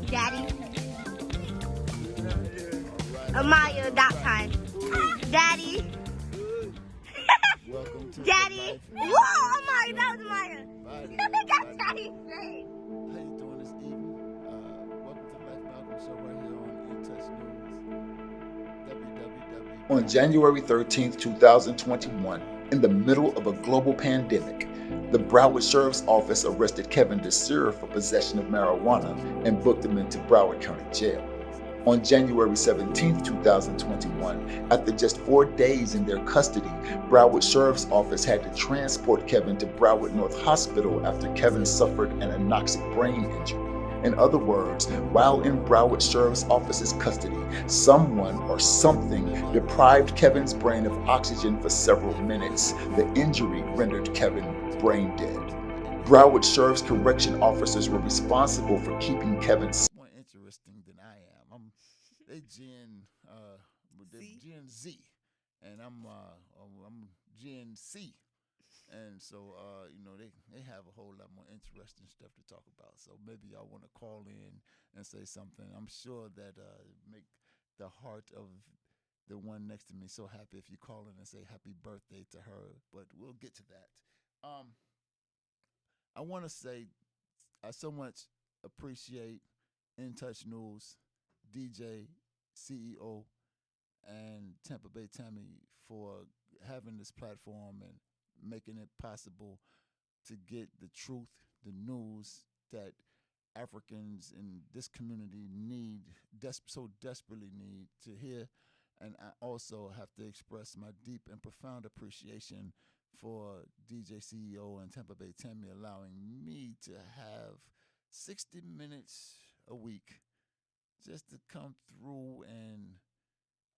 Daddy. Amaya, that time. Daddy. Welcome to Daddy. Whoa, Amaya, that was Amaya. That's Daddy's name. How you doing this evening? Welcome to the Life Malcolm Show right here on Untouched News. On January 13th, 2021, in the middle of a global pandemic, the Broward Sheriff's Office arrested Kevin Desir for possession of marijuana and booked him into Broward County Jail. On January 17, 2021, after just 4 days in their custody, Broward Sheriff's Office had to transport Kevin to Broward North Hospital after Kevin suffered an anoxic brain injury. In other words, while in Broward Sheriff's Office's custody, someone or something deprived Kevin's brain of oxygen for several minutes. The injury rendered Kevin brain dead. Broward Sheriff's correction officers were responsible for keeping Kevin more interesting than I am. They Gen Z, and I'm Gen C, and so they have a whole lot more interesting stuff to talk about. So maybe y'all want to call in and say something. I'm sure that make the heart of the one next to me so happy if you call in and say happy birthday to her. But we'll get to that. I want to say I so much appreciate In Touch News, DJ, CEO, and Tampa Bay Tammy for having this platform and making it possible to get the truth, the news that Africans in this community need, so desperately need to hear. And I also have to express my deep and profound appreciation for DJ CEO and Tampa Bay Tammy allowing me to have 60 minutes a week just to come through and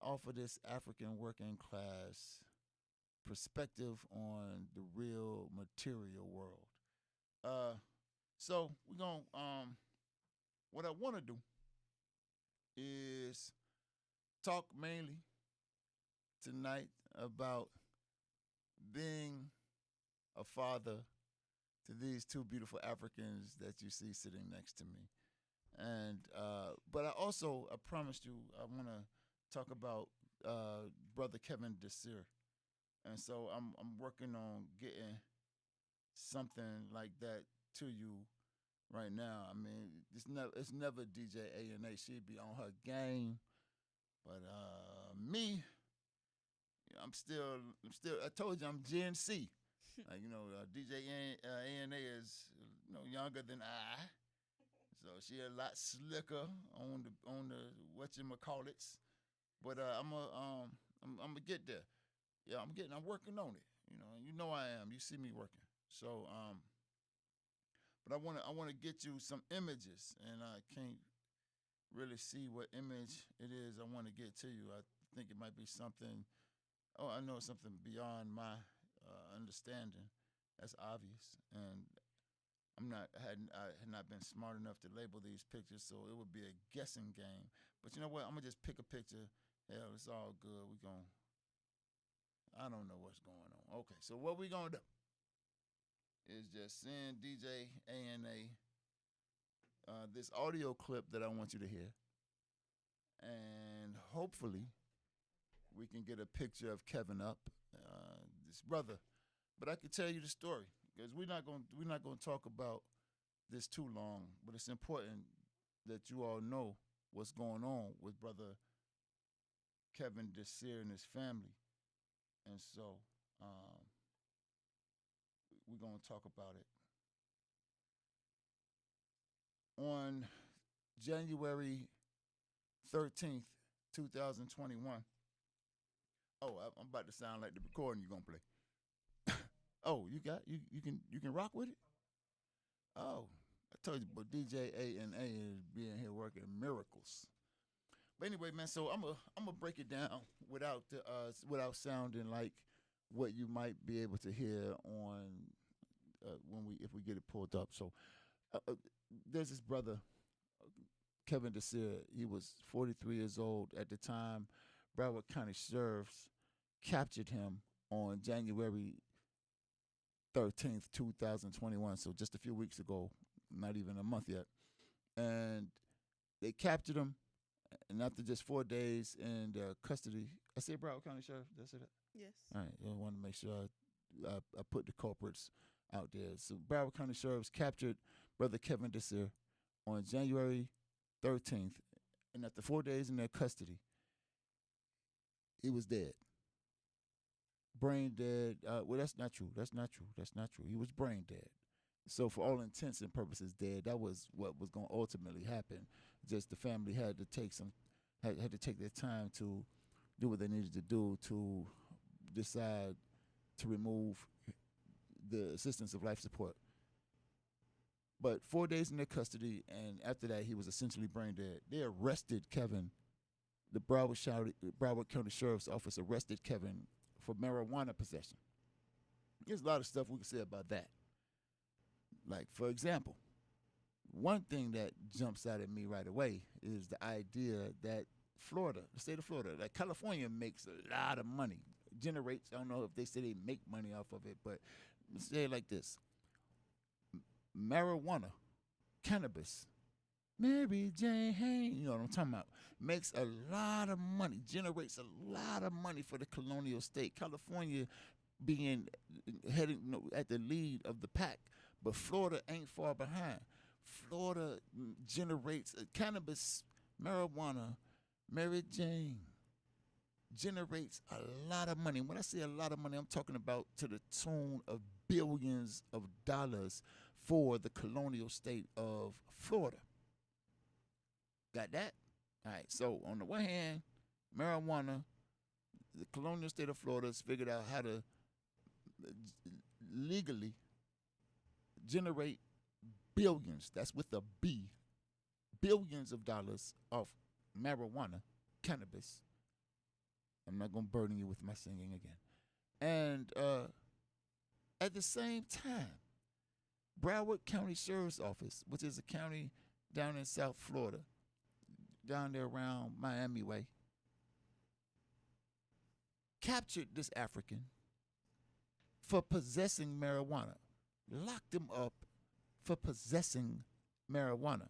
offer this African working class perspective on the real material world. So we're going what I want to do is talk mainly tonight about being a father to these two beautiful Africans that you see sitting next to me. And but I promised you I want to talk about brother Kevin Desir. And so I'm working on getting something like that to you right now. I mean, it's never DJ A&A. She'd be on her game. But me, I'm still. I told you I'm Gen C. DJ A&A is younger than I, so she a lot slicker on the whatchamacallits. But I'm gonna get there. Yeah, I'm working on it. You know I am. You see me working. So but I wanna get you some images, and I can't really see what image it is I want to get to you. I think it might be something. Oh, I know it's something beyond my understanding. That's obvious, and I had not been smart enough to label these pictures, so it would be a guessing game. But you know what? I'm gonna just pick a picture. Hell, it's all good. I don't know what's going on. Okay, so what we gonna do is just send DJ A&A this audio clip that I want you to hear, and hopefully we can get a picture of Kevin up, this brother. But I can tell you the story because we're not gonna talk about this too long. But it's important that you all know what's going on with brother Kevin Desir and his family, and so we're gonna talk about it. On January 13th, 2021. Oh, I'm about to sound like the recording you're gonna play. Oh, you can rock with it? Oh, I told you, but DJ A&A is being here working miracles. But anyway, man, so I'm gonna break it down without sounding like what you might be able to hear on if we get it pulled up. So there's this brother, Kevin Desir. He was 43 years old at the time. Broward County Sheriffs captured him on January 13th, 2021. So just a few weeks ago, not even a month yet. And They captured him, and after just 4 days in custody, I said Broward County Sheriff. Did I say that? Yes. All right. I want to make sure I put the culprits out there. So Broward County Sheriffs captured Brother Kevin Desir on January 13th, and after 4 days in their custody, he was dead. Brain dead. Well, that's not true. That's not true. That's not true. He was brain dead. So for all intents and purposes, dead. That was what was going to ultimately happen. Just the family had to take had to take their time to do what they needed to do to decide to remove the assistance of life support. But 4 days in their custody, and after that, he was essentially brain dead. They arrested Kevin. The Broward County Sheriff's Office arrested Kevin for marijuana possession. There's a lot of stuff we can say about that. Like, for example, one thing that jumps out at me right away is the idea that Florida, the state of Florida, like California makes a lot of money, generates, I don't know if they say they make money off of it, but let's say it like this. Marijuana, cannabis, Mary Jane, you know what I'm talking about, makes a lot of money, generates a lot of money for the colonial state. California being heading at the lead of the pack, but Florida ain't far behind. Florida generates cannabis, marijuana, Mary Jane generates a lot of money. When I say a lot of money, I'm talking about to the tune of billions of dollars for the colonial state of Florida. Got that? All right, so on the one hand, marijuana, the colonial state of Florida has figured out how to legally generate billions, that's with a B, billions of dollars of marijuana, cannabis. I'm not going to burden you with my singing again. And at the same time, Broward County Sheriff's Office, which is a county down in South Florida, down there around Miami way, captured this African for possessing marijuana, locked him up for possessing marijuana.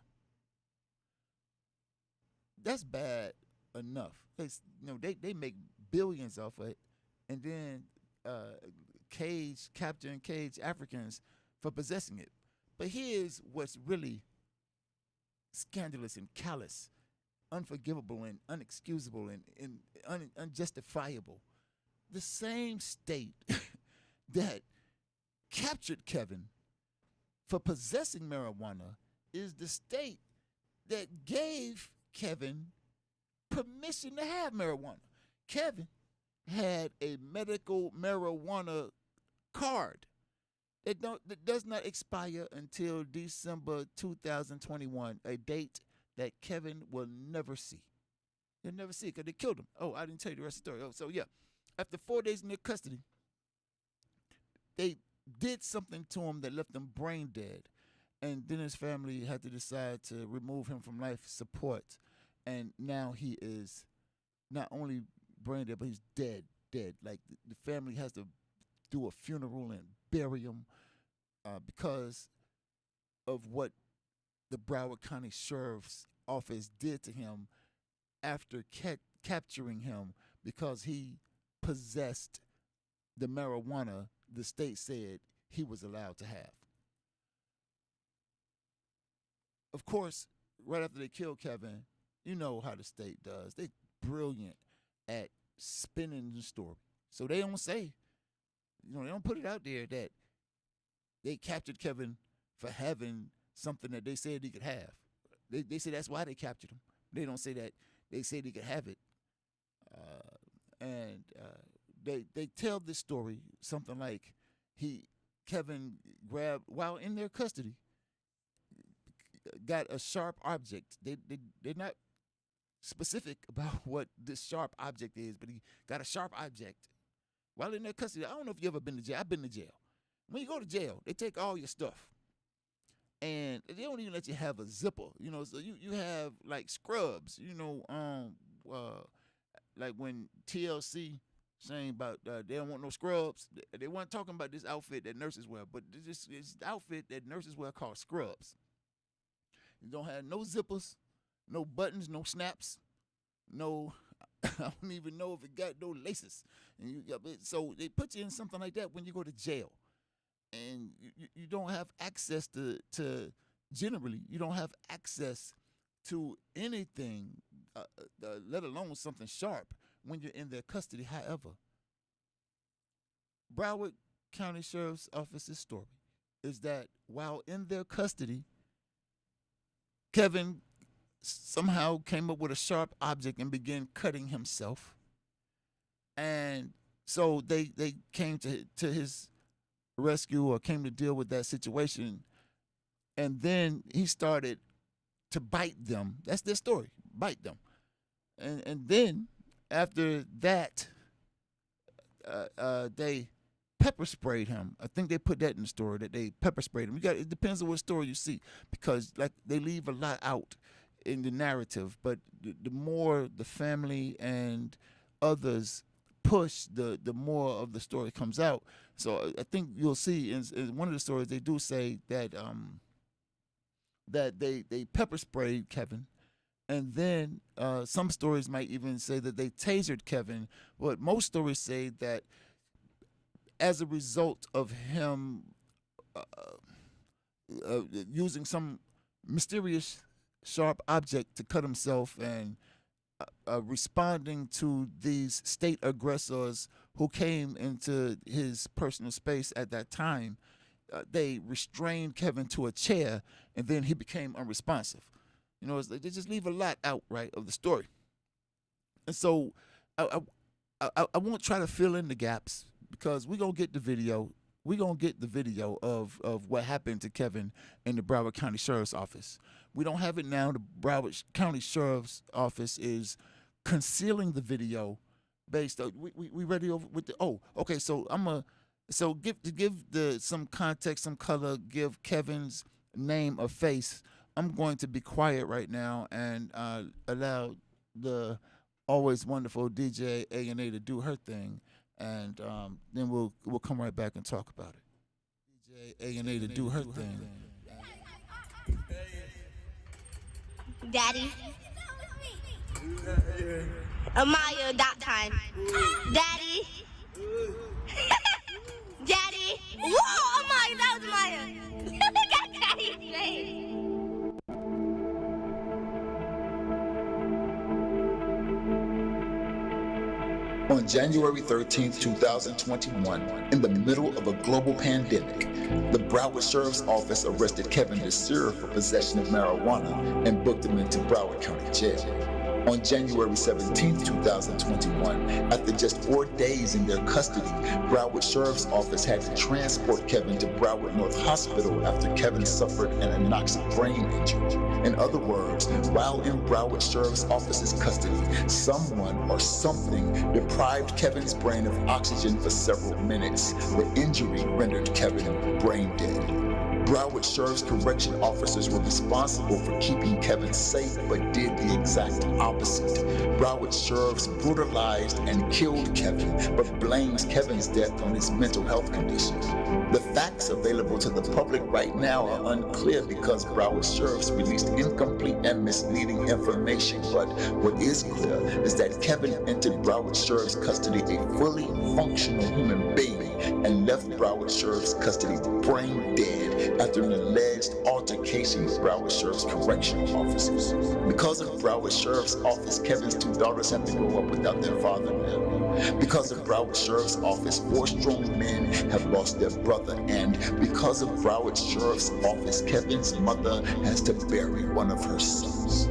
That's bad enough. They make billions off of it, and then capture and cage Africans for possessing it. But here's what's really scandalous and callous, unforgivable and unexcusable and unjustifiable. The same state that captured Kevin for possessing marijuana is the state that gave Kevin permission to have marijuana. Kevin had a medical marijuana card that does not expire until December 2021, a date that Kevin will never see. They'll never see it because they killed him. Oh, I didn't tell you the rest of the story. Oh, so yeah, after 4 days in their custody, they did something to him that left him brain dead. And then his family had to decide to remove him from life support. And now he is not only brain dead, but he's dead. Like the family has to do a funeral and bury him because of what the Broward County Sheriff's Office did to him after capturing him because he possessed the marijuana the state said he was allowed to have. Of course, right after they killed Kevin, you know how the state does. They're brilliant at spinning the story. So they don't say, they don't put it out there that they captured Kevin for having something that they said he could have. They say that's why they captured him. They don't say that. They said he could have it. They tell this story something like Kevin grabbed, while in their custody, got a sharp object. They're not specific about what this sharp object is, but he got a sharp object while in their custody. I don't know if you ever been to jail. I've been to jail. When you go to jail, they take all your stuff. And they don't even let you have a zipper, so you have like scrubs, like when TLC saying about they don't want no scrubs. They weren't talking about this outfit that nurses wear, but this outfit that nurses wear called scrubs. You don't have no zippers, no buttons, no snaps, no. I don't even know if it got no laces. And so they put you in something like that when you go to jail, and you don't have access to generally you don't have access to anything, let alone something sharp when you're in their custody. However, Broward County Sheriff's Office's story is that while in their custody, Kevin somehow came up with a sharp object and began cutting himself. And so they came to his rescue, or came to deal with that situation. And then he started to bite them. That's their story, bite them. And then after that, they pepper sprayed him. I think they put that in the story, that they pepper sprayed him. It depends on what story you see, because like they leave a lot out in the narrative, but the more the family and others push, the more of the story comes out. So I think you'll see in one of the stories they do say that that they pepper sprayed Kevin, and then some stories might even say that they tasered Kevin. But most stories say that as a result of him using some mysterious sharp object to cut himself, and responding to these state aggressors who came into his personal space at that time, they restrained Kevin to a chair, and then he became unresponsive. You know, they just leave a lot out, right, of the story. And so I won't try to fill in the gaps, because we're going to get the video. We're going to get the video of what happened to Kevin in the Broward County Sheriff's Office. We don't have it now. The Broward County Sheriff's Office is concealing the video based on, we ready over with the, oh, okay, so give some context, some color, give Kevin's name a face. I'm going to be quiet right now and allow the always wonderful DJ A&A to do her thing, and then we'll come right back and talk about it. DJ A&A to do her thing. Daddy. Amaya, that time. Daddy. Daddy. Whoa, Amaya, that was Amaya. Look at Daddy's face. On January 13, 2021, in the middle of a global pandemic, the Broward Sheriff's Office arrested Kevin Desir for possession of marijuana and booked him into Broward County Jail. On January 17, 2021, after just 4 days in their custody, Broward Sheriff's Office had to transport Kevin to Broward North Hospital after Kevin suffered an anoxic brain injury. In other words, while in Broward Sheriff's Office's custody, someone or something deprived Kevin's brain of oxygen for several minutes. The injury rendered Kevin brain dead. Broward Sheriff's correction officers were responsible for keeping Kevin safe, but did the exact opposite. Broward Sheriffs brutalized and killed Kevin, but blames Kevin's death on his mental health condition. The facts available to the public right now are unclear because Broward Sheriffs released incomplete and misleading information, but what is clear is that Kevin entered Broward Sheriff's custody a fully functional human being and left Broward Sheriff's custody brain dead after an alleged altercation with Broward Sheriff's correctional officers. Because of Broward Sheriff's Office, Kevin's 2 daughters have to grow up without their father now. Because of Broward Sheriff's Office, 4 strong men have lost their brother, and because of Broward Sheriff's Office, Kevin's mother has to bury one of her sons.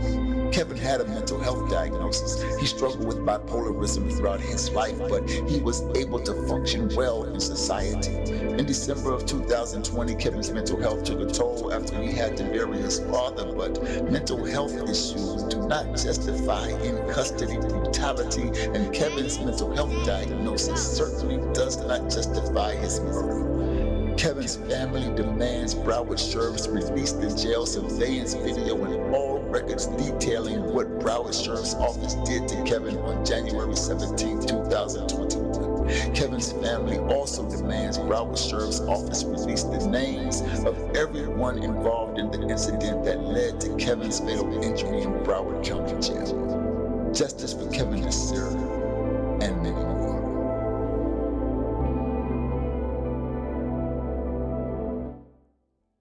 Kevin had a mental health diagnosis. He struggled with bipolarism throughout his life, but he was able to function well in society. In December of 2020, Kevin's mental health took a toll after he had to bury his father, but mental health issues do not justify in-custody brutality, and Kevin's mental health diagnosis certainly does not justify his murder. Kevin's family demands Broward Sheriffs release the jail surveillance video and all records detailing what Broward Sheriff's Office did to Kevin on January 17, 2021. Kevin's family also demands Broward Sheriff's Office release the names of everyone involved in the incident that led to Kevin's fatal injury in Broward County Jail. Justice for Kevin Desir and many more.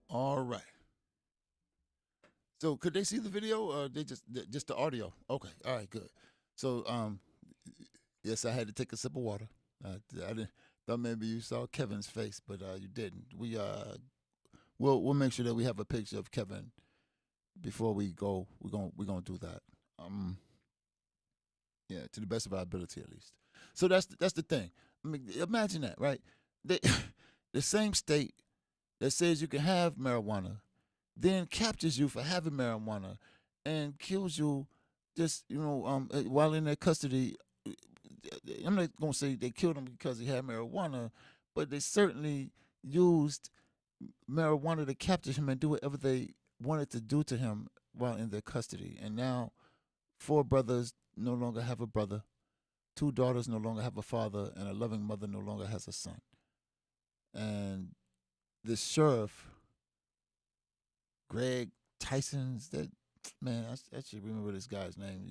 All right. So could they see the video or they just the audio? Okay. All right, good. So yes, I had to take a sip of water. I didn't thought maybe you saw Kevin's face, but you didn't. We'll make sure that we have a picture of Kevin before we go. We're gonna do that. Yeah, to the best of our ability at least. So that's the thing. I mean, imagine that, right? They, the same state that says you can have marijuana, then captures you for having marijuana, and kills you just while in their custody. I'm not gonna say they killed him because he had marijuana, but they certainly used marijuana to capture him and do whatever they wanted to do to him while in their custody. And now, 4 brothers no longer have a brother, 2 daughters no longer have a father, and a loving mother no longer has a son. And the sheriff, Greg Tyson's, that man, I should remember this guy's name.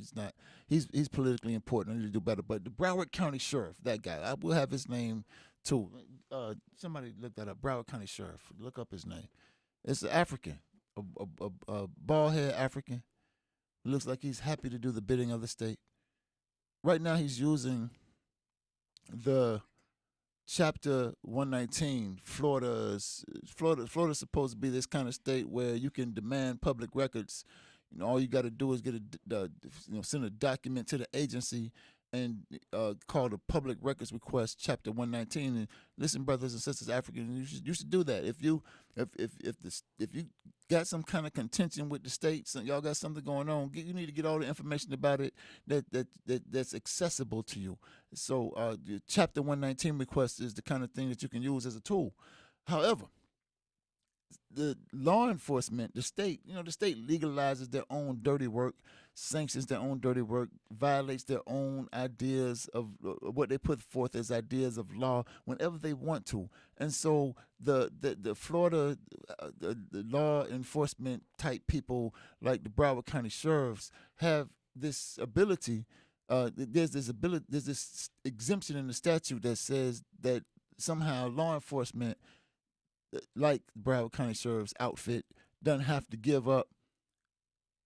He's politically important. I need to do better. But the Broward County Sheriff, that guy, I will have his name too. Somebody look that up. Broward County Sheriff. Look up his name. It's an African, a bald head African. Looks like he's happy to do the bidding of the state. Right now, he's using the Chapter 119. Florida's supposed to be this kind of state where you can demand public records. All you got to do is get send a document to the agency and call the public records request Chapter 119. And listen, brothers and sisters, Africans, you should do that. If you got some kind of contention with the state, y'all got something going on, you need to get all the information about it that's accessible to you. So the Chapter 119 request is the kind of thing that you can use as a tool. However, the law enforcement, the state legalizes their own dirty work, sanctions their own dirty work, violates their own ideas of what they put forth as ideas of law whenever they want to. And so the Florida the law enforcement type people like the Broward County sheriffs have this ability. There's this exemption in the statute that says that somehow law enforcement, like Broward County Sheriff's outfit, doesn't have to give up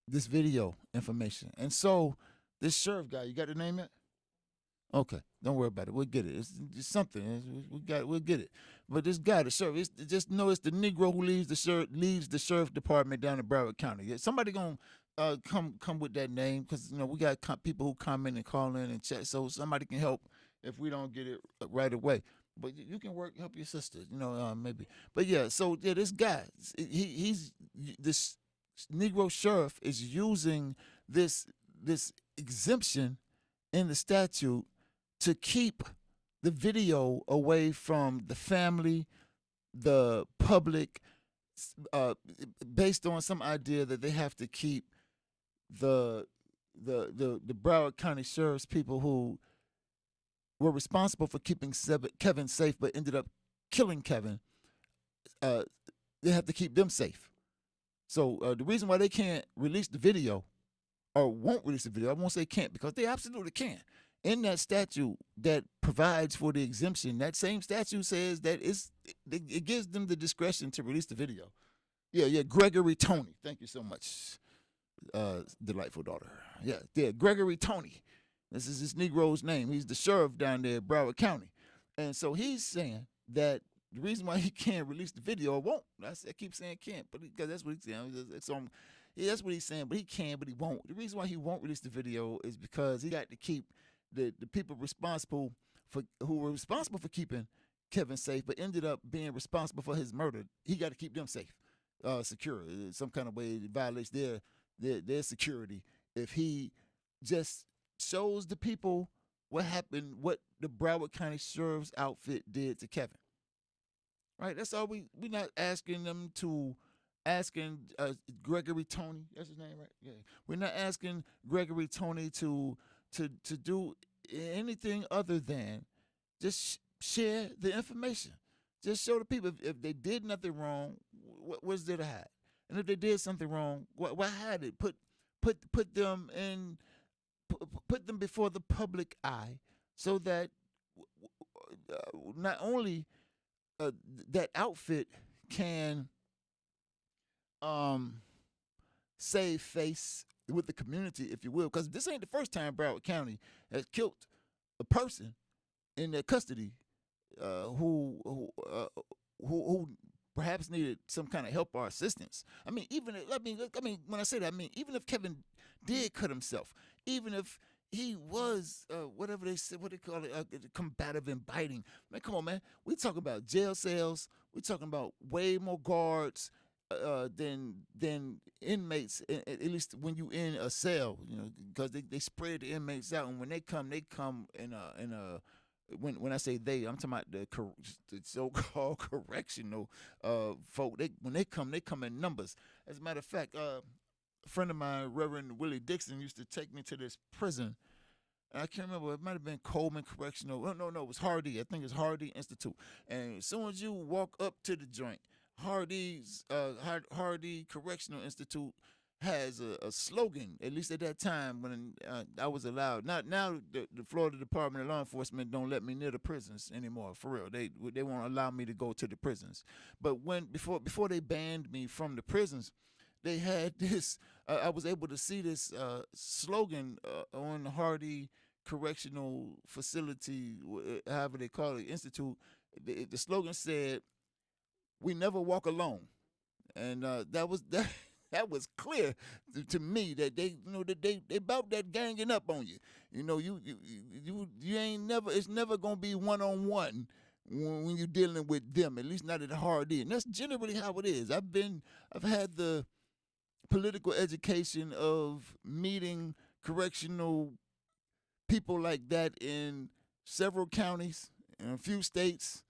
this video information. And so this sheriff guy, you got the name yet? Okay, don't worry about it. We'll get it. It's something. We'll get it. But this guy, the sheriff, it's the Negro who leads the sheriff department down in Broward County. Somebody gonna come with that name, because we got people who comment and call in and chat, so somebody can help if we don't get it right away. But you can help your sister, maybe. But yeah, so yeah, this guy, he's this Negro sheriff is using this exemption in the statute to keep the video away from the family, the public, based on some idea that they have to keep the Broward County Sheriff's people who were responsible for keeping Kevin safe but ended up killing Kevin. They have to keep them safe. So the reason why they can't release the video, or won't release the video, I won't say can't, because they absolutely can. In that statute that provides for the exemption, that same statute says that it gives them the discretion to release the video. Yeah, Gregory Tony. Thank you so much, delightful daughter. Yeah, Gregory Tony. This is this Negro's name. He's the sheriff down there in Broward County. And so he's saying that the reason why he can't release the video, or won't, I keep saying can't, but because that's what he's saying. That's what he's saying, but he can, but he won't. The reason why he won't release the video is because he got to keep the people responsible who were responsible for keeping Kevin safe, but ended up being responsible for his murder. He got to keep them safe, secure. Some kind of way it violates their security if he just shows the people what happened, what the Broward County Sheriff's outfit did to Kevin. Right? That's all. We're not asking them to Gregory Tony. That's his name, right? Yeah. We're not asking Gregory Tony to do anything other than just share the information. Just show the people if they did nothing wrong, what's there to hide? And if they did something wrong, why hide it? Put them in, put them before the public eye, so that not only that outfit can save face with the community, if you will, because this ain't the first time Broward County has killed a person in their custody who perhaps needed some kind of help or assistance. I mean, when I say that, I mean, even if Kevin did cut himself, even if he was whatever they say, what they call it, combative and biting. Man, come on, man. We talking about jail cells. We talking about way more guards than inmates. At least when you in a cell, you know, because they spread the inmates out, and when they come in a when I say they, I'm talking about the so-called correctional folk. When they come in numbers. As a matter of fact, a friend of mine, Reverend Willie Dixon, used to take me to this prison. And I can't remember. It might have been Coleman Correctional. No, it was Hardy. I think it's Hardy Institute. And as soon as you walk up to the joint, Hardy Correctional Institute has a slogan, at least at that time when I was allowed. Now the Florida Department of Law Enforcement don't let me near the prisons anymore, for real. They won't allow me to go to the prisons. But before they banned me from the prisons, they had this, I was able to see this slogan on Hardy Correctional Facility, however they call it, Institute. The slogan said, "We never walk alone." And that was clear to me that they about that ganging up on you. You know, you ain't never. It's never gonna be one-on-one when you're dealing with them. At least not at Hardy, and that's generally how it is. I've had the political education of meeting correctional people like that in several counties, in a few states.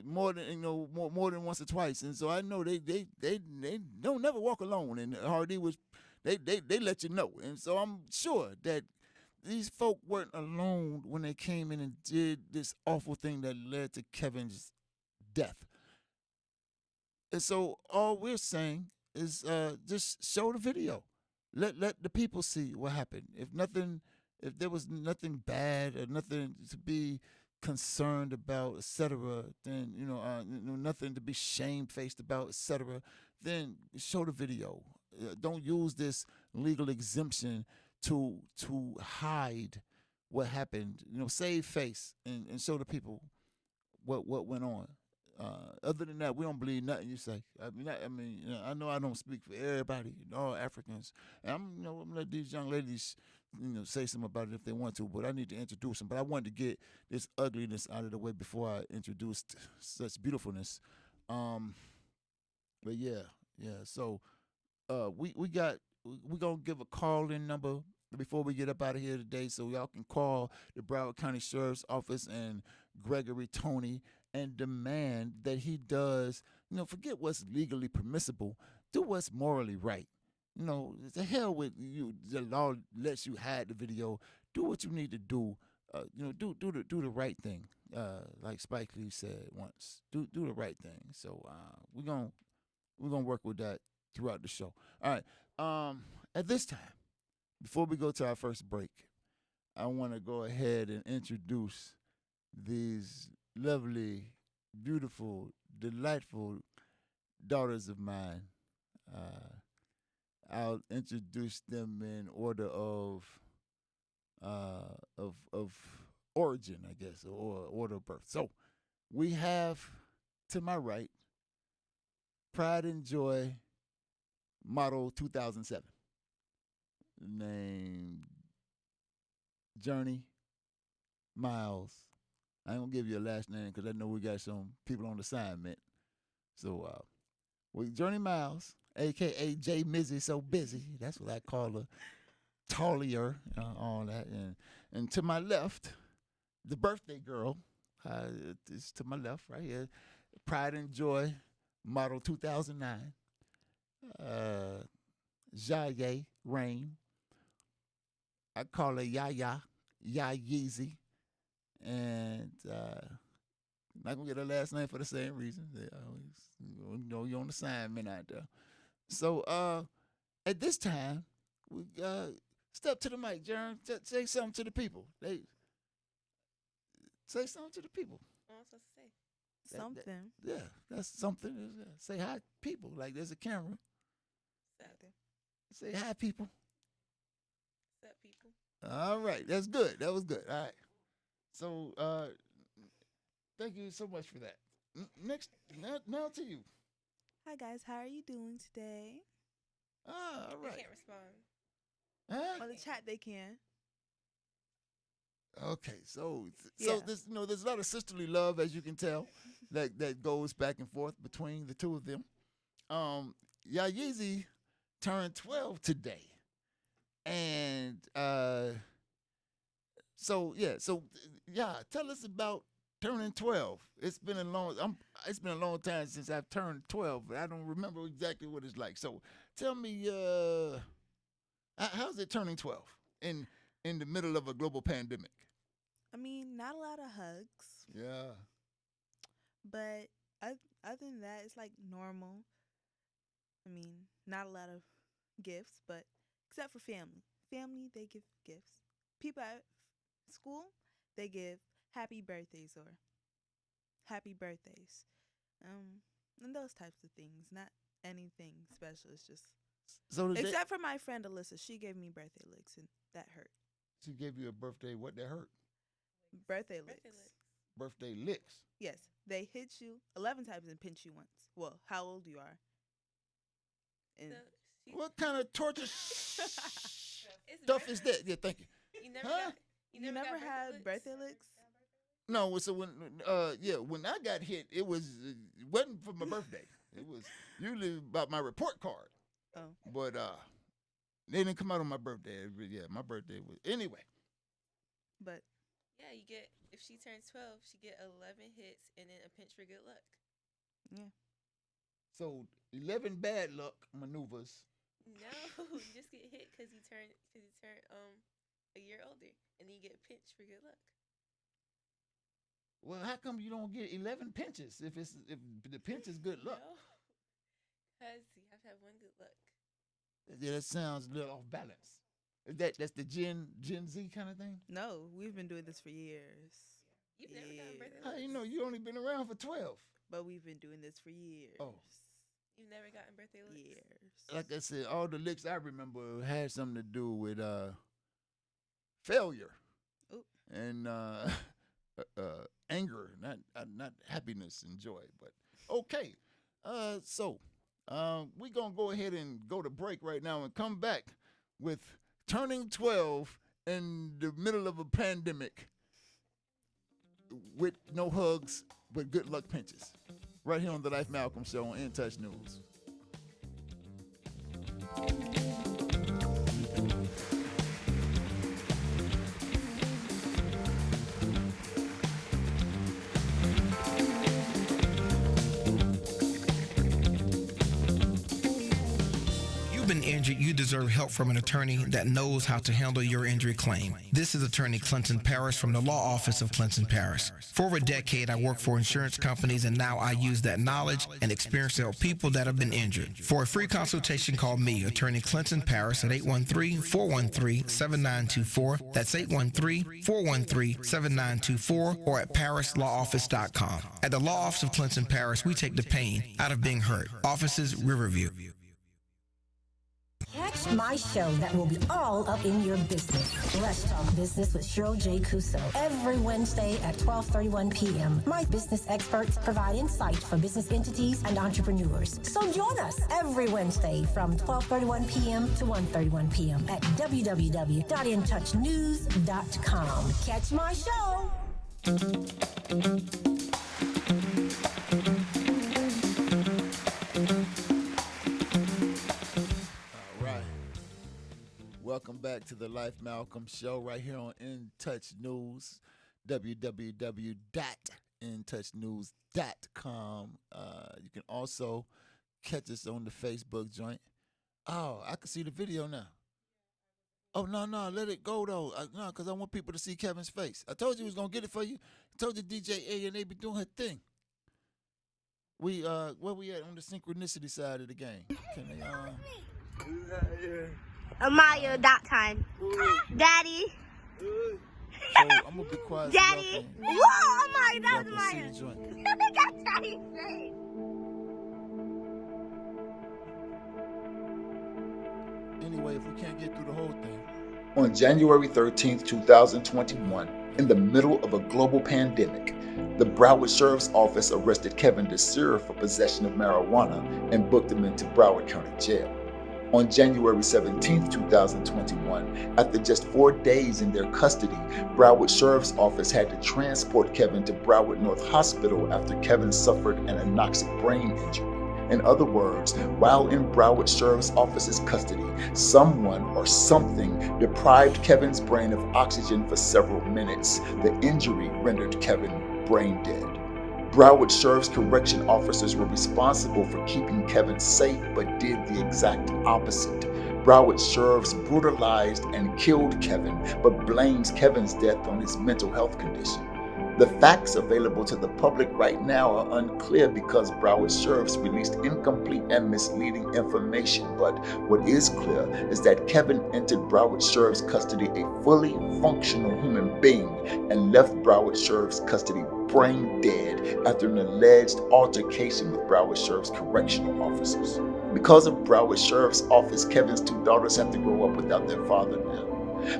More than more than once or twice, and so I know they don't never walk alone. And Hardy was, they let you know, and so I'm sure that these folk weren't alone when they came in and did this awful thing that led to Kevin's death. And so all we're saying is just show the video, let the people see what happened. If there was nothing bad or nothing to be concerned about, etc., then nothing to be shamefaced about, etc., then show the video. Don't use this legal exemption to hide what happened. Save face and show the people what went on. Other than that, we don't believe nothing you say. I know I don't speak for everybody, all Africans, and I'm gonna let these young ladies say something about it if they want to, but I need to introduce them. But I wanted to get this ugliness out of the way before I introduced such beautifulness. But yeah. So we're gonna give a call-in number before we get up out of here today, so y'all can call the Broward County Sheriff's Office and Gregory Tony and demand that he does, forget what's legally permissible, do what's morally right. The hell with you. The law lets you hide the video. Do what you need to do. Do the right thing. Like Spike Lee said once. Do the right thing. So we're gonna work with that throughout the show. All right. At this time, before we go to our first break, I want to go ahead and introduce these lovely, beautiful, delightful daughters of mine. I'll introduce them in order of origin, I guess, or order of birth. So we have to my right, Pride and Joy, model 2007, named Journey Miles. I ain't gonna give you a last name because I know we got some people on assignment. So with Journey Miles, a.k.a. J. Mizzy So Busy. That's what I call her. Tallier, all that. And to my left, the birthday girl is to my left right here. Pride and Joy, model 2009. Jaye Rain. I call her Yaya Yeezy. and not gonna get her last name for the same reason. They always, you're on assignment out there. So at this time, we step to the mic, Jern. Say something to the people. Say something to the people. What am I supposed to say? Something. Yeah, that's something. Say hi, people. Like there's a camera. Something. Say hi, people. What's up, people? All right, that's good. That was good. All right. So, thank you so much for that. Next, now to you. Hi guys, how are you doing today? All I right. can't respond. Huh? On the chat they can. Okay, so Yeah. there's there's a lot of sisterly love, as you can tell, that goes back and forth between the two of them. Yayeezy turned 12 today, and so tell us about turning 12. It's been a long time since I've turned 12, but I don't remember exactly what it's like. So tell me, how's it turning 12 in the middle of a global pandemic? I mean, not a lot of hugs, Yeah. but other than that, it's like normal. I mean, not a lot of gifts, but except for family. Family, they give gifts. People at school, they give happy birthdays or happy birthdays. And those types of things. Not anything special. It's just So except for my friend Alyssa, she gave me birthday licks and that hurt. she gave you a birthday. What that hurt? Birthday Birthday licks. licks. Birthday licks. Yes, they hit you 11 times and pinch you once. Well, how old you are. And So she, What kind of torture it's stuff is that? Yeah, thank you. You never Huh? got. you never got had birthday licks? No, so when I got hit, it wasn't for my birthday. It was usually about my report card. Oh. But they didn't come out on my birthday. Yeah, my birthday was anyway. But Yeah, you get. If she turns 12, she get 11 hits and then a pinch for good luck. yeah. So 11 bad luck maneuvers. No, you just get hit because you turn a year older, and then you get a pinch for good luck. Well, how come you don't get 11 pinches if the pinch is good luck? No, because you have to have one good luck. Yeah, that sounds a little off balance. That's the Gen Z kind of thing? No, we've been doing this for years. You've never gotten birthday How licks. you know you only been around for 12? But we've been doing this for years. Oh. You've never gotten birthday licks. Years. Like I said, all the licks I remember had something to do with failure. Ooh. And anger, not happiness and joy. But okay, so we're gonna go ahead and go to break right now and come back with turning 12 in the middle of a pandemic with no hugs but good luck pinches. Right here on the Life Malcolm Show on In Touch News. Been injured, you deserve help from an attorney that knows how to handle your injury claim. This is attorney Clinton Paris from the law office of Clinton Paris. For over a decade, I worked for insurance companies, and now I use that knowledge and experience to help people that have been injured. For a free consultation, call me, attorney Clinton Paris, at 813-413-7924. That's 813-413-7924, or at parislawoffice.com. At the law office of Clinton Paris, we take the pain out of being hurt. Offices, Riverview. Catch my show that will be all up in your business. Let's Talk Business with Cheryl J. Cuso. Every Wednesday at 12:31 p.m. My business experts provide insight for business entities and entrepreneurs. So join us every Wednesday from 12:31 p.m. to 1:31 p.m. at www.intouchnews.com. Catch my show. Welcome back to the Life Malcolm Show right here on In Touch News, www.intouchnews.com. You can also catch us on the Facebook joint. Oh, I can see the video now. Oh no, no, let it go though. No, because I want people to see Kevin's face. I told you we was gonna get it for you. I told you DJ A and they be doing her thing. We where we at on the synchronicity side of the game? Can they Amaya, that time. Daddy. So I'm gonna be quiet so y'all Daddy. can Whoa, Amaya, y'all that can was see the Amaya. joint. That's Daddy's face. Anyway, if we can't get through the whole thing. On January 13th, 2021, in the middle of a global pandemic, the Broward Sheriff's Office arrested Kevin Desir for possession of marijuana and booked him into Broward County Jail. On January 17th, 2021, after just 4 days in their custody, Broward Sheriff's Office had to transport Kevin to Broward North Hospital after Kevin suffered an anoxic brain injury. In other words, while in Broward Sheriff's Office's custody, someone or something deprived Kevin's brain of oxygen for several minutes. The injury rendered Kevin brain dead. Broward Sheriff's correction officers were responsible for keeping Kevin safe, but did the exact opposite. Broward Sheriffs brutalized and killed Kevin, but blames Kevin's death on his mental health condition. The facts available to the public right now are unclear because Broward Sheriffs released incomplete and misleading information, but what is clear is that Kevin entered Broward Sheriff's custody a fully functional human being and left Broward Sheriff's custody brain dead after an alleged altercation with Broward Sheriff's correctional officers. Because of Broward Sheriff's Office, Kevin's 2 daughters have to grow up without their father now.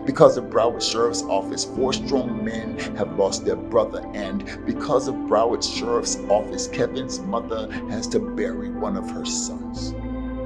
Because of Broward Sheriff's Office, 4 strong men have lost their brother, and because of Broward Sheriff's Office, Kevin's mother has to bury one of her sons.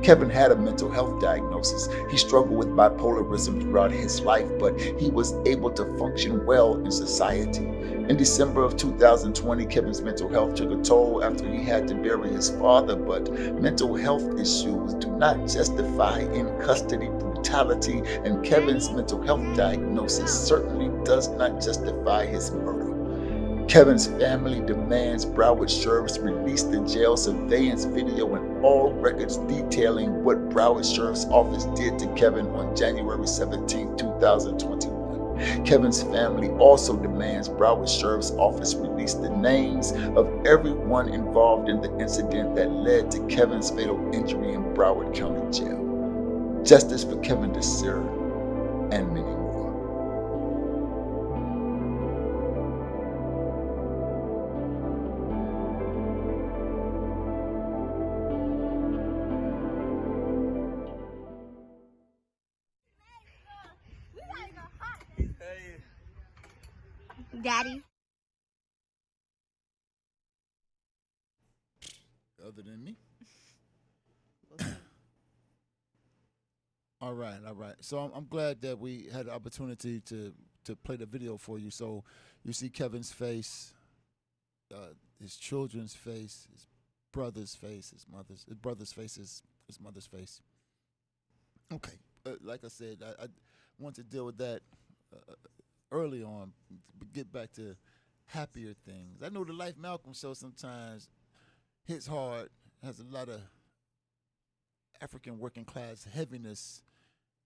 Kevin had a mental health diagnosis. He struggled with bipolarism throughout his life, but he was able to function well in society. In December of 2020, Kevin's mental health took a toll after he had to bury his father, but mental health issues do not justify in custody brutality, and Kevin's mental health diagnosis certainly does not justify his murder. Kevin's family demands Broward Sheriffs release the jail surveillance video and all records detailing what Broward Sheriff's Office did to Kevin on January 17, 2021. Kevin's family also demands Broward Sheriff's Office release the names of everyone involved in the incident that led to Kevin's fatal injury in Broward County Jail. Justice for Kevin Desir and many more. Daddy. Other than me. We'll see. All right, all right. So I'm glad that we had the opportunity to play the video for you. So you see Kevin's face, his children's face, his brother's face, his brother's face, his mother's face. Okay, like I said, I want to deal with that early on, but get back to happier things. I know the Life Malcolm show sometimes hits hard, has a lot of African working class heaviness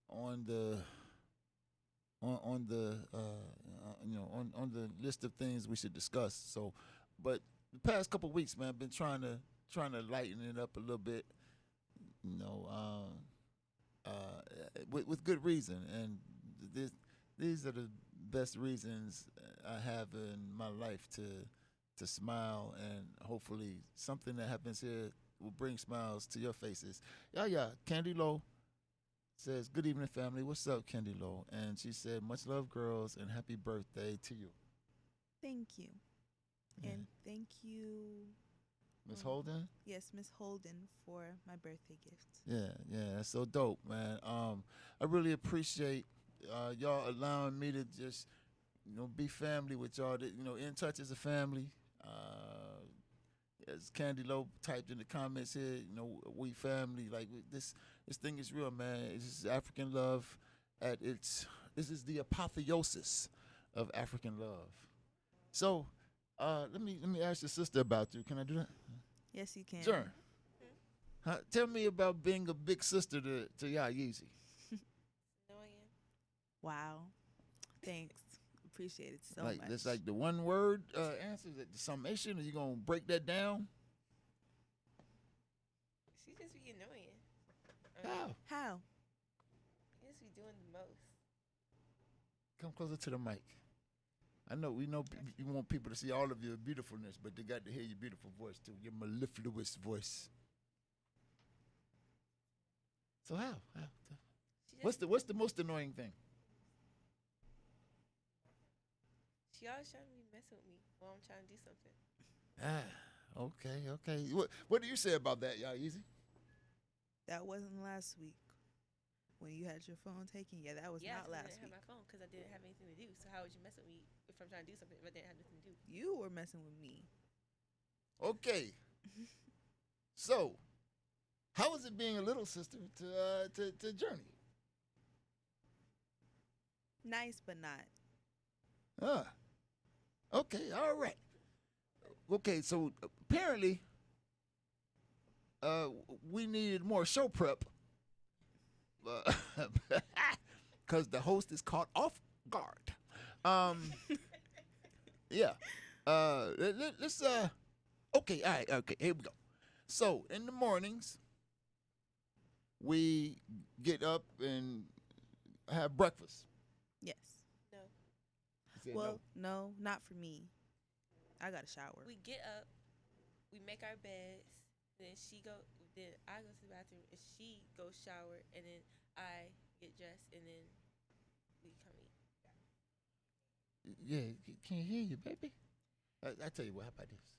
on the on the list of things we should discuss. So, but the past couple weeks, man, I've been trying to lighten it up a little bit. You know, with good reason, and these are the best reasons I have in my life to smile, and hopefully something that happens here will bring smiles to your faces. Yeah, Candy Low says, "Good evening, family. What's up, Candy Low?" And she said, "Much love, girls, and happy birthday to you." Thank you. Yeah. And thank you, Miss Holden? yes, Miss Holden, for my birthday gift. Yeah, that's so dope, man. I really appreciate y'all allowing me to just, be family with y'all. That, In Touch as a family. As Candy Low typed in the comments here, we family. Like this thing is real, man. It's just African love at its. This is the apotheosis of African love. So, let me ask your sister about you. Can I do that? Yes, you can. Sure. Tell me about being a big sister to Y'all Yeezy. No, I am. Wow. Thanks. Appreciate it so Like much. that's like the one word answer, that the summation. Are you gonna break that down? She just be annoying. How? How? She just be doing the most. Come closer to the mic. I know we know you want people to see all of your beautifulness, but they got to hear your beautiful voice too, your mellifluous voice. So how? She What's the most annoying thing? She always trying to be messing with me while I'm trying to do something. Okay. What do you say about that, y'all? Easy. That wasn't last week when you had your phone taken. Yeah, that was not 'cause I last didn't week. have my phone because I didn't have anything to do. So how would you mess with me if I'm trying to do something if I didn't have nothing to do? You were messing with me. Okay. So, how is it being a little sister to Journey? Nice, but not. Okay, all right. Okay, so apparently, we needed more show prep, because the host is caught off guard. Yeah. Let's. Okay, all right. Okay, here we go. So in the mornings, we get up and have breakfast. Yes. No. You said Well, no, not for me. I got a shower. We get up, we make our beds, then I go to the bathroom and she goes shower, and then I get dressed, and then we come eat. Yeah, can't hear you, baby. I tell you what. How about this?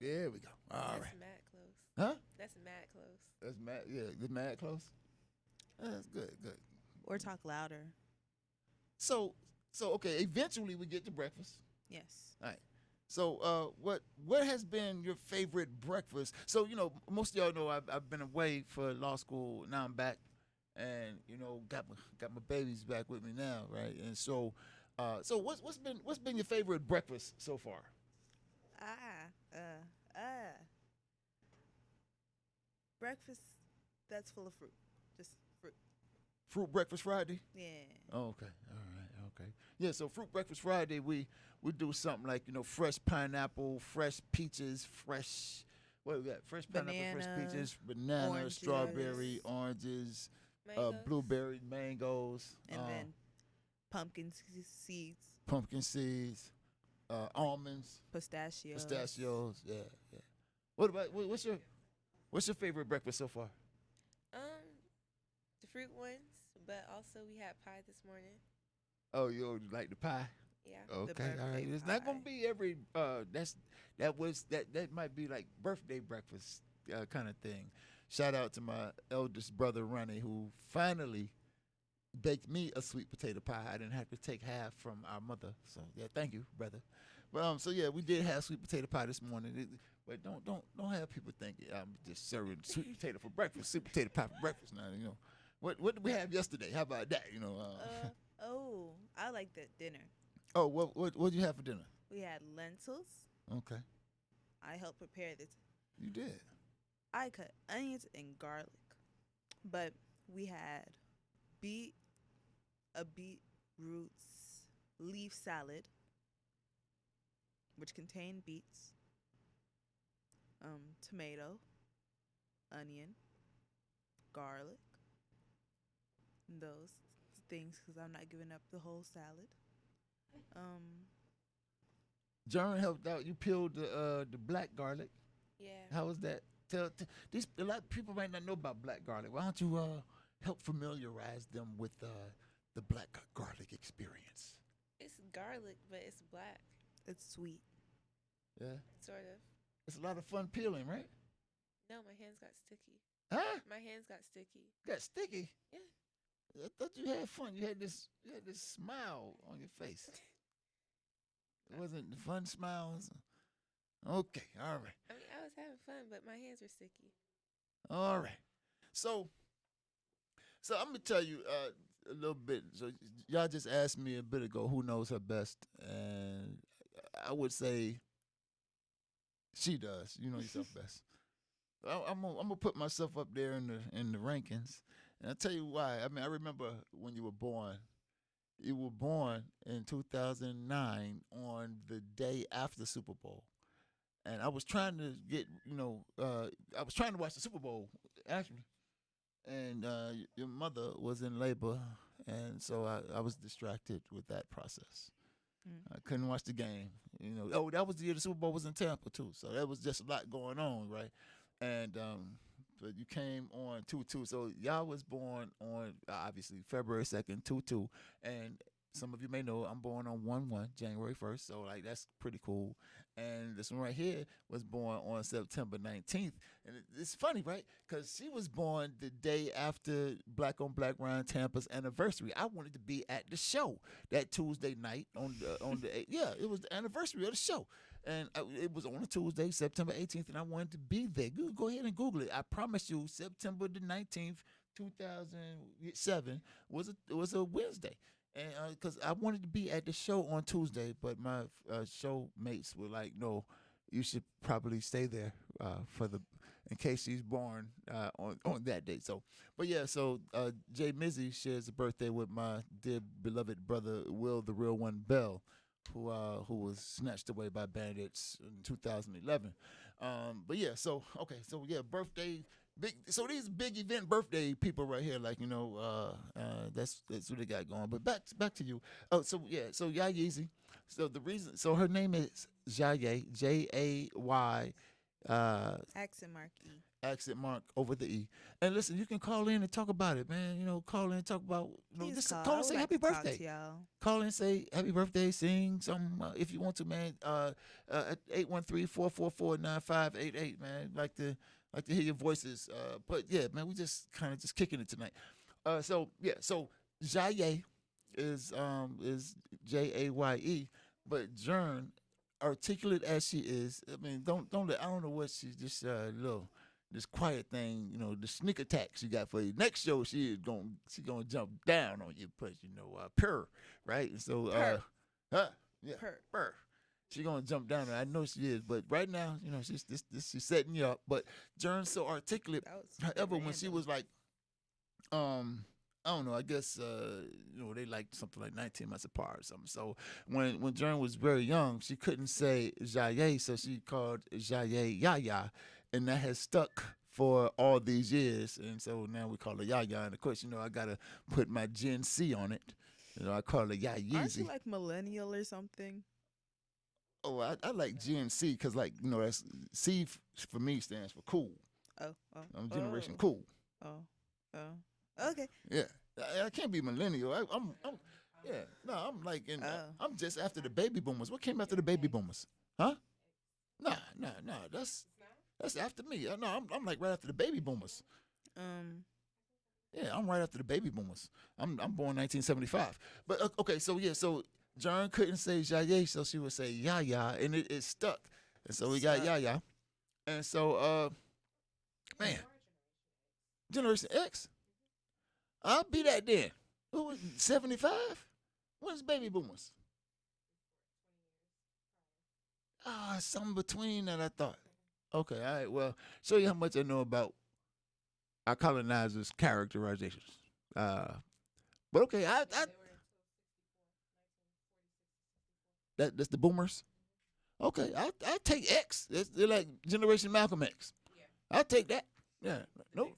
There we go. All That's right. mad close. Huh? That's mad close. That's mad. Yeah, good. Mad close. That's good. Good. Or talk louder. So okay. Eventually, we get to breakfast. Yes. All right. So, what has been your favorite breakfast? So, most of y'all know I've been away for law school. Now I'm back, and got my babies back with me now, right? And so what's been your favorite breakfast so far? Breakfast that's full of fruit. Just fruit. Fruit breakfast Friday. Yeah. Oh, okay. All right. Okay. Yeah. So fruit breakfast Friday, we do something like fresh pineapple, fresh peaches, fresh. What we got? Fresh pineapple, fresh Banana, peaches, banana, oranges. strawberry, oranges, Mangoes. blueberry, mangoes, And then pumpkin seeds, pumpkin seeds, almonds, pistachios. pistachios. Yeah. What about what's your favorite breakfast so far? The fruit ones, but also we had pie this morning. Oh, you like the pie? Yeah. Okay, all right. birthday It's not gonna pie. be every. That might be like birthday breakfast kind of thing. Shout out to my eldest brother Ronnie, who finally baked me a sweet potato pie. I didn't have to take half from our mother. So yeah, thank you, brother. But so yeah, we did have sweet potato pie this morning. But don't have people think I'm just serving sweet potato for breakfast. Sweet potato pie for breakfast now. What did we have yesterday? How about that? I like that dinner. Oh, what did you have for dinner? We had lentils. Okay, I helped prepare this. you did. I cut onions and garlic. But we had a beetroots leaf salad, which contained beets, tomato, onion, garlic, and those things because I'm not giving up the whole salad. John helped out. You peeled the black garlic. Yeah. How was that? These a lot of people might not know about black garlic. Why don't you help familiarize them with the black garlic experience? It's garlic, but it's black. It's sweet. Yeah, Sort of. it's a lot of fun peeling, right? No, my hands got sticky. Huh? My hands got sticky. Got sticky. Yeah. I thought you had fun. You had this smile on your face. It wasn't the fun smiles. Okay, all right. I mean, I was having fun, but my hands were sticky. All right. So I'm gonna tell you a little bit. So y'all just asked me a bit ago who knows her best, and I would say she does. You know yourself best. I'm gonna put myself up there in the rankings, And I'll tell you why. I mean, I remember when you were born. You were born in 2009 on the day after the Super Bowl. And I was trying to get, I was trying to watch the Super Bowl, actually. And your mother was in labor. And so I was distracted with that process. I couldn't watch the game. That was the year the Super Bowl was in Tampa, too. So there was just a lot going on, right? And but you came on 2-2. So y'all was born on, obviously, February 2nd, 2-2. And some of you may know I'm born on 1-1, January 1st. So, like, that's pretty cool. And this one right here was born on September 19th. And it's funny, right? Because she was born the day after Black on Black Ryan Tampa's anniversary. I wanted to be at the show that Tuesday night on the yeah, it was the anniversary of the show. And it was on a Tuesday, September 18th, and I wanted to be there. Go ahead and Google it. I promise you, September the 19th, 2007 was a Wednesday. And because I wanted to be at the show on Tuesday, but my show mates were like, "No, you should probably stay there in case she's born on that day." So, but yeah, so Jay Mizzy shares a birthday with my dear beloved brother Will the Real One Bell, who was snatched away by bandits in 2011. But yeah, so okay, so yeah, birthday. So these big event birthday people right here, like that's what they got going. But back to you. Oh, so yeah, so Yeezy. So the reason, so her name is Jay, Jay. Accent mark E. Accent mark over the E. And listen, you can call in and talk about it, man. Call in and talk about. Please Call and say happy birthday. Call in and say happy birthday. Sing something if you want to, man. At 813-444-9588, man. Like to hear your voices. But yeah, man, we just kind of just kicking it tonight. So Jaye is Jaye, but Jern, articulate as she is, I mean, I don't know what she's just this quiet thing, the sneak attack she got for you. Next show she gonna jump down on you, but purr, right? And so purr. She gonna jump down, and I know she is. But right now, she's setting you up. But Jern's so articulate. However, when she was like, I don't know. I guess they like something like 19 months apart or something. So when Jern was very young, she couldn't say Jaye, so she called Jaye Yaya, and that has stuck for all these years. And so now we call her Yaya. And of course, I gotta put my Gen C on it. I call her Yayeezy. Aren't you like millennial or something? Oh, I like Gen C because, that's C for me stands for cool. I'm Generation Cool. Okay. Yeah, I can't be millennial. I'm like I'm just after the baby boomers. What came after the baby boomers? Huh? Nah. That's after me. No, I'm like right after the baby boomers. Yeah, I'm right after the baby boomers. I'm born 1975. But okay, so yeah, so Jern couldn't say Jaye, so she would say Yaya, and it stuck. And so we got Yaya. And so, man, Generation X? I'll be that then. Who was 75? When's baby boomers? Something between that, I thought. Okay, all right, well, show you how much I know about our colonizers' characterizations. But okay, that's the boomers. Okay, I take X. They're like Generation Malcolm X. Yeah. I take that. Yeah. Nope.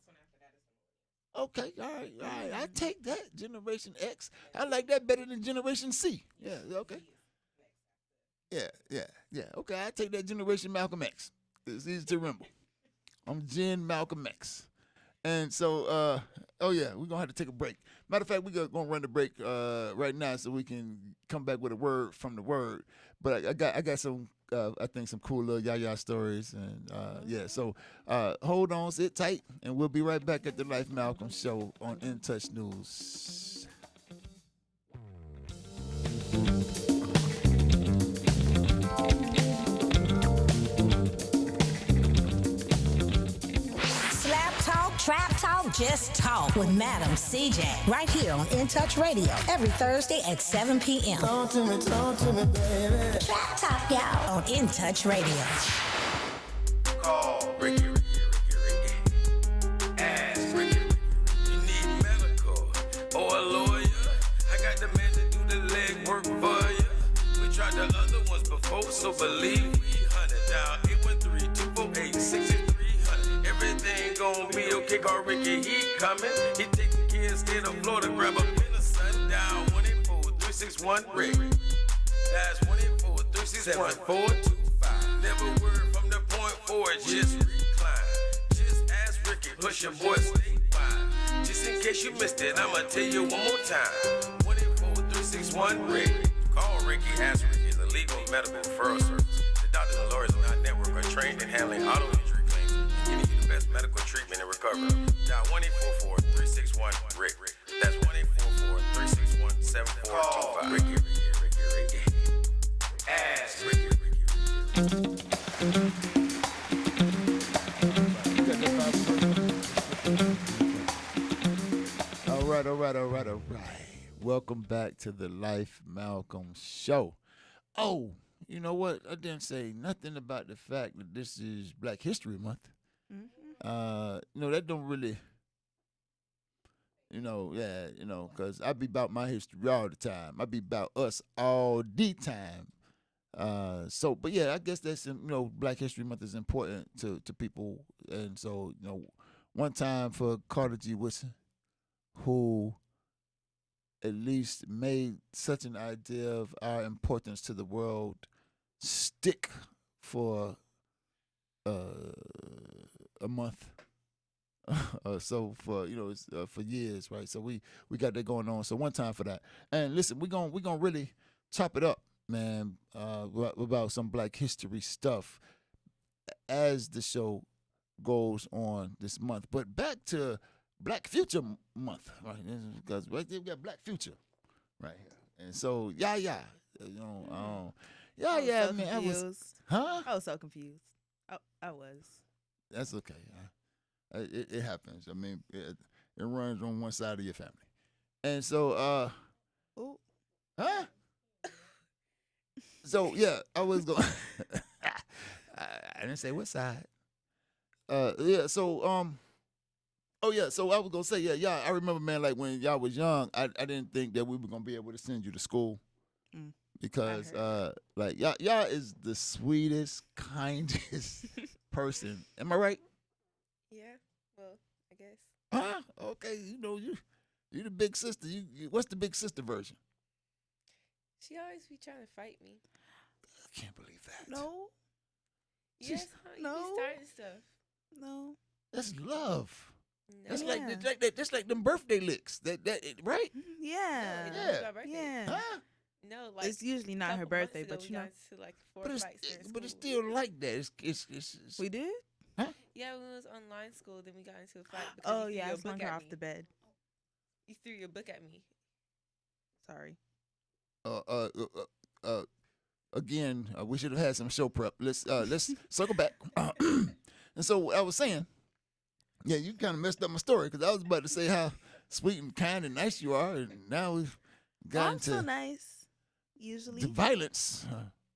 Okay, all right. I take that Generation X. I like that better than Generation C. Yeah. Okay. Yeah. Okay, I take that Generation Malcolm X. It's easy to remember. I'm Gen Malcolm X. And so, we're going to have to take a break. Matter of fact, we're going to run the break right now so we can come back with a word from the word. But I got some, I think, some cool little Yaya stories. And, so hold on, sit tight, and we'll be right back at the Life Malcolm Show on In Touch News. Trap Talk, Just Talk with Madam CJ. Right here on In Touch Radio. Every Thursday at 7 p.m. Talk to me, baby. Trap Talk, y'all. On In Touch Radio. Call Ricky. Ask Ricky. You need so believe we 100 down 813-248-6300. Everything gon' be okay, call Ricky, he coming. He take the kids to the floor to grab a pin of sundown. 184-361 Rick. That's 184-361-7425. Never word from the point forward, just recline. Just ask Ricky, push your boy statewide. Just in case you missed it, I'ma tell you one more time. 184-361 Rick. Call Ricky, ask Ricky, the legal medical referral service. The doctors and lawyers in our network are trained in handling auto injury claims and giving you the best medical treatment and recovery. Dial 1-844-361 Rick. That's 1-844-361-7425. Ricky. Ask Ricky. All right. Welcome back to the Life Malcolm Show. Oh, you know what? I didn't say nothing about the fact that this is Black History Month. That don't really, because I be about my history all the time. I be about us all the time. But yeah, I guess that's, Black History Month is important to people. And so, one time for Carter G. Woodson, who at least made such an idea of our importance to the world stick for a month. So for for years, right? So we got that going on. So one time for that. And listen, we're gonna really chop it up, man, about some Black history stuff as the show goes on this month. But back to Black Future Month, right? Because right there we got Black Future, right here. And so yeah, man, confused. I was so confused. I was. That's okay. It happens. I mean, it runs on one side of your family, and so Ooh. huh? So yeah, I was going. I didn't say what side. Yeah. So Oh yeah. So I was gonna say yeah. I remember, man. Like when y'all was young, I didn't think that we were gonna be able to send you to school because like y'all is the sweetest, kindest person. Am I right? Yeah. Well, I guess. Huh? Okay. You the big sister. You what's the big sister version? She always be trying to fight me. I can't believe that. No. Yes, huh? You no. be starting stuff. No. That's love. No. That's like that. That's like them birthday licks. Right? Yeah. No, it's my birthday. Yeah. Huh? No, like It's usually not her couple months birthday, ago, but we you know. got into like 4 But fights during but it's school. still like that. It's We did? Yeah, when we was online school, then we got into a fight because Oh you threw yeah, I your slung book her at off me. the bed. You threw your book at me. Sorry. Again, we should have had some show prep. Let's circle back. And so I was saying, yeah, you kind of messed up my story because I was about to say how sweet and kind and nice you are, and now we've gotten I'm to so nice. Usually. the violence.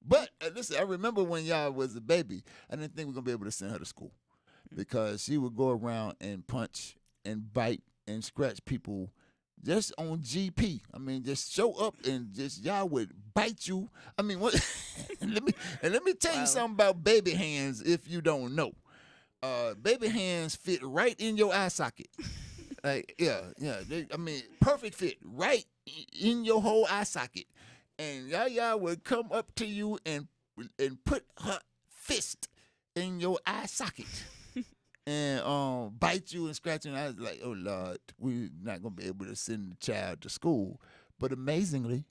But listen, I remember when y'all was a baby, I didn't think we were gonna be able to send her to school because she would go around and punch and bite and scratch people just on GP. I mean, just show up and just y'all would bite you. I mean, what? let me tell you something about baby hands if you don't know. Baby hands fit right in your eye socket. Like yeah. Perfect fit right in your whole eye socket. And Yaya would come up to you and put her fist in your eye socket and bite you and scratch you. And I was like, oh Lord, we're not gonna be able to send the child to school. But amazingly,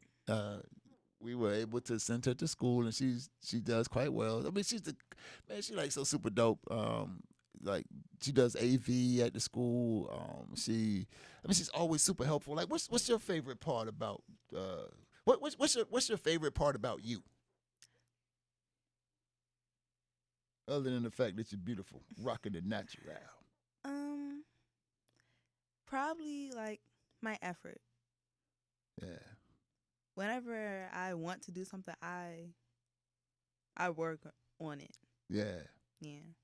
we were able to send her to school, and she does quite well. I mean, she's like so super dope. Like she does AV at the school. She's always super helpful. Like, what's your favorite part about? What's your favorite part about you? Other than the fact that you're beautiful, rocking the natural. Probably like my effort. Yeah. Whenever I want to do something, I work on it. Yeah. Yeah.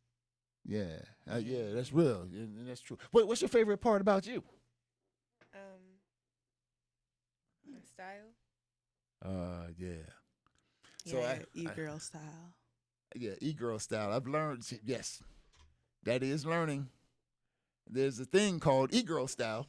Yeah. Yeah, that's real. And that's true. What's your favorite part about you? My style. Yeah. So Yeah, e-girl style. yeah, e-girl style. I've learned. Yes, that is learning. There's a thing called e-girl style.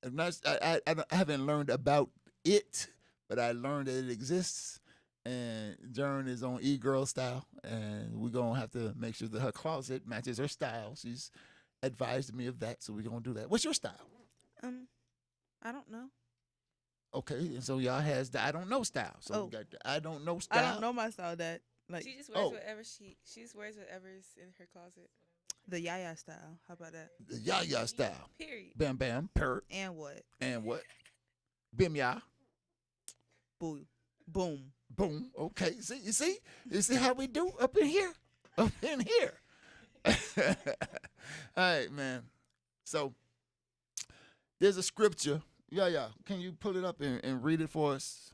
I'm not, I haven't learned about it, but I learned that it exists. And Jern is on e-girl style, and we're gonna have to make sure that her closet matches her style. She's advised me of that, so we're gonna do that. What's your style? I don't know. Okay, and so y'all has the I don't know style. So we got the I don't know I style. don't know my style. That like She just wears whatever she just wears whatever's in her closet. the Yaya style. How about that? The Yaya style. Period. Bam bam, purr. And what? And what? Bim ya. Boo. Boom. Boom. Okay. See, you see how we do up in here? Up in here. All right, man. So there's a scripture. Yeah. Can you pull it up and read it for us?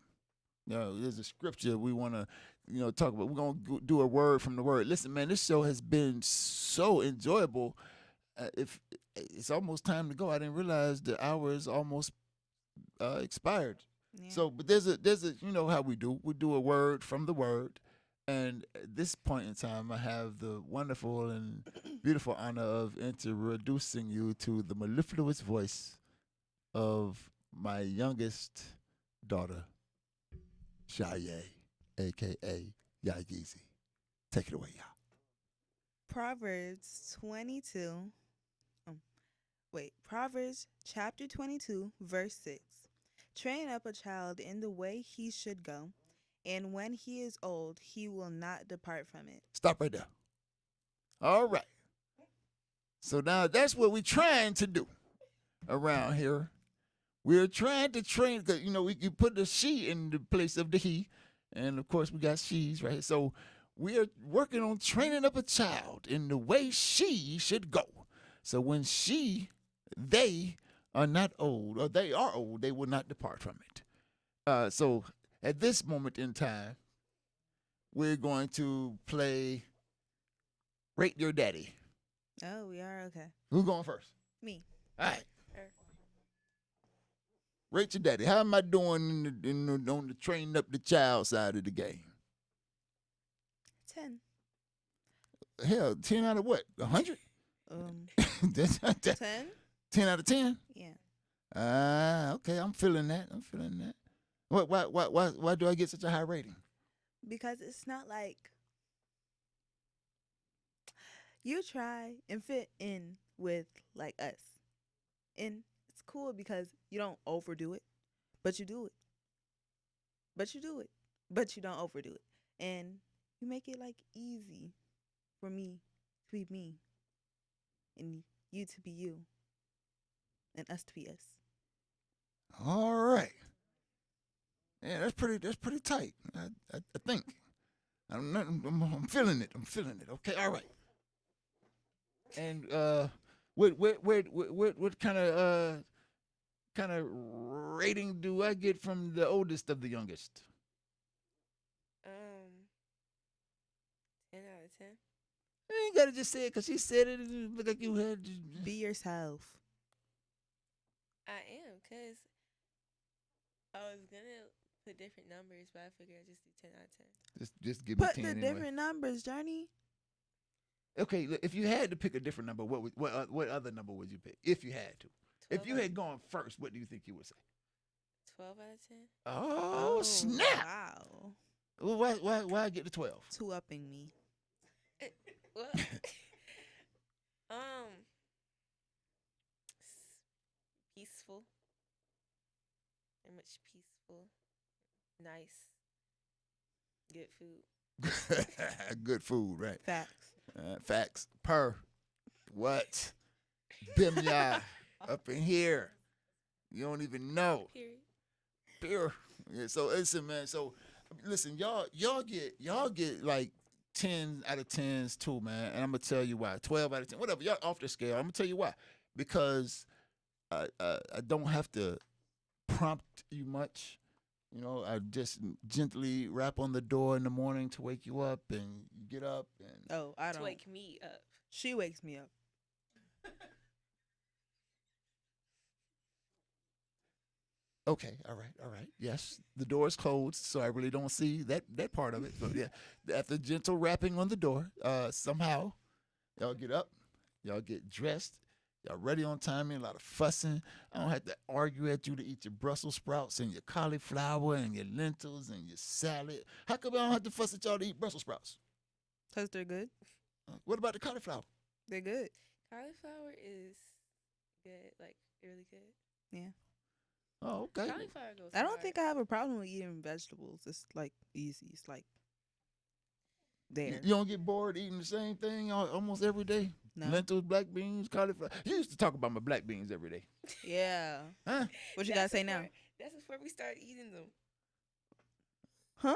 There's a scripture we want to, talk about. We're going to do a word from the word. Listen, man, this show has been so enjoyable. If it's almost time to go, I didn't realize the hour is almost expired. Yeah. So, but there's a, how we do a word from the word. And at this point in time, I have the wonderful and beautiful honor of introducing you to the mellifluous voice of my youngest daughter, Shaye, a.k.a. Yayeezy. Take it away, y'all. Proverbs chapter 22, verse 6. Train up a child in the way he should go, and when he is old, he will not depart from it. Stop right there. All right. So now that's what we're trying to do around here. We're trying to train, because, you put the she in the place of the he, and of course we got she's, right? So we are working on training up a child in the way she should go. So when they are not old, or they are old, they will not depart from it. So at this moment in time, we're going to play Rate Your Daddy. Oh, we are? Okay. Who's going first? Me. All right. Rate your daddy. How am I doing on the training up the child side of the game? 10. Hell, 10 out of what? 100? 10? 10 out of 10? Yeah. Okay. I'm feeling that. Why do I get such a high rating? Because it's not like you try and fit in with like us. And it's cool because you don't overdo it, but you do it. But you do it, but you don't overdo it. And you make it like easy for me to be me and you to be you and us to be us. All right. Yeah, that's pretty tight. I think. I'm feeling it. Okay, all right. And what kind of rating do I get from the oldest of the youngest? 10 out of 10. You ain't gotta just say it because she said it and it looked like you had to Be yourself. I am, because I was going to put different numbers, but I figured I'd just do 10 out of 10. Just give me Put 10 the anyway. different numbers, Journey. Okay, look, if you had to pick a different number, what other number would you pick? If you had to. If you had gone first, what do you think you would say? 12 out of 10. Oh, snap. Wow. Well, why get the 12? 2-upping me. Well, peaceful. Very much peaceful. Nice. Good food. Good food, right? Facts. Facts. Per. What? Bimya. Up in here. You don't even know. Period. Pure. Yeah, so listen, man. So listen, y'all get like 10 out of 10s too, man. And I'm gonna tell you why. 12 out of 10. Whatever. Y'all off the scale. I'm gonna tell you why. Because I don't have to prompt you much. I just gently rap on the door in the morning to wake you up, and you get up. And Oh, I don't. To wake me up. She wakes me up. Okay, all right. Yes, the door is closed, so I really don't see that part of it. But yeah, after gentle rapping on the door, somehow y'all get up, y'all get dressed, y'all ready on time. Ain't a lot of fussing. I don't have to argue at you to eat your Brussels sprouts and your cauliflower and your lentils and your salad. How come I don't have to fuss at y'all to eat Brussels sprouts? Because they're good. What about the cauliflower? They're good. Cauliflower is good, like really good. Yeah. Oh, okay. Cauliflower goes. I don't hard. think I have a problem with eating vegetables. It's like easy. It's like there. You don't get bored eating the same thing almost every day? No. Lentils, black beans, cauliflower. You used to talk about my black beans every day. Yeah. Huh? What you gotta say now? That's before we start eating them. Huh?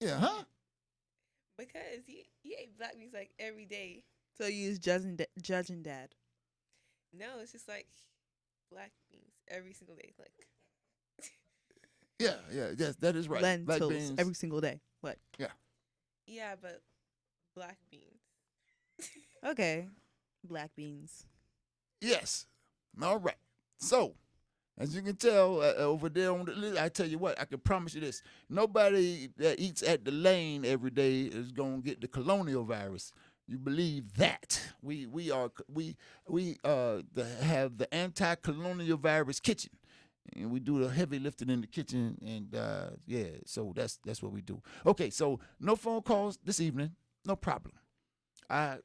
Yeah, huh? Because he ate black beans like every day. So you use judging dad. No, it's just like black beans every single day. Like Yes, that is right. Black Lentils beans. every single day. What? yeah, but black beans. Okay. Black beans. Yes. All right. So, as you can tell over there on the list, I tell you what, I can promise you this: nobody that eats at the lane every day is gonna get the colonial virus. You believe that? We have the anti-colonial virus kitchen, and we do the heavy lifting in the kitchen, and so that's what we do. Okay, so no phone calls this evening, no problem. I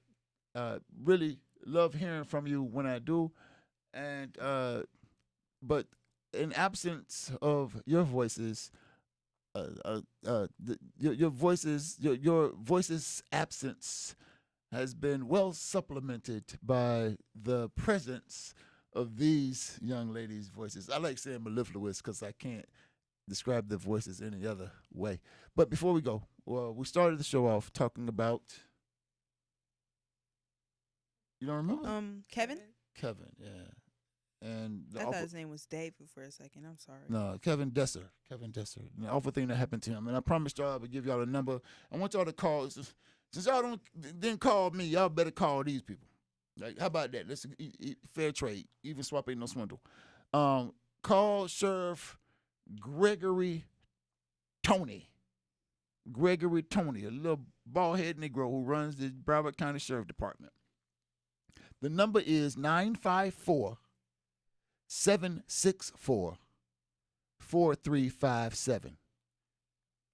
really love hearing from you when I do, and but in absence of your voices, your voices absence has been well supplemented by the presence of these young ladies' voices. I like saying mellifluous because I can't describe their voices any other way. But before we go, well, we started the show off talking about. You don't remember? Kevin? Kevin, yeah. And I thought his name was David for a second. I'm sorry. No, Kevin Desir. The awful thing that happened to him. And I promised y'all I would give y'all a number. I want y'all to call. Since y'all didn't call me, y'all better call these people. Like, how about that? Let's eat fair trade. Even swap ain't no swindle. Call Sheriff Gregory Tony. A little bald-headed Negro who runs the Broward County Sheriff Department. The number is 954-764-4357.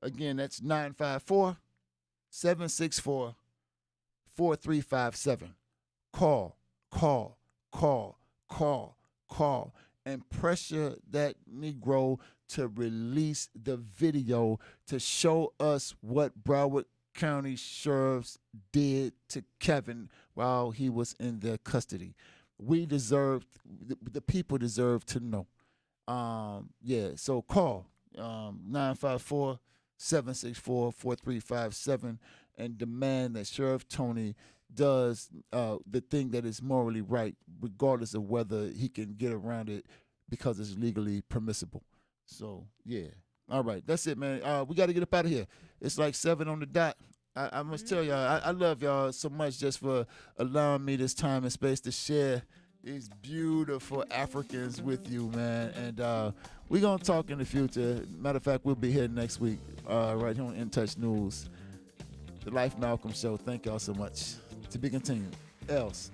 Again, that's 954-764-4357. Call, and pressure that Negro to release the video to show us what Broward County sheriffs did to Kevin while he was in their custody. The people deserve to know. So call 954-764-4357 and demand that Sheriff Tony does the thing that is morally right, regardless of whether he can get around it because it's legally permissible. So, yeah. All right, that's it, man. We got to get up out of here. It's like 7 on the dot. I must tell y'all, I love y'all so much just for allowing me this time and space to share these beautiful Africans with you, man. And we're going to talk in the future. Matter of fact, we'll be here next week right here on In Touch News. The Life Malcolm Show. Thank y'all so much. To be continued. Else.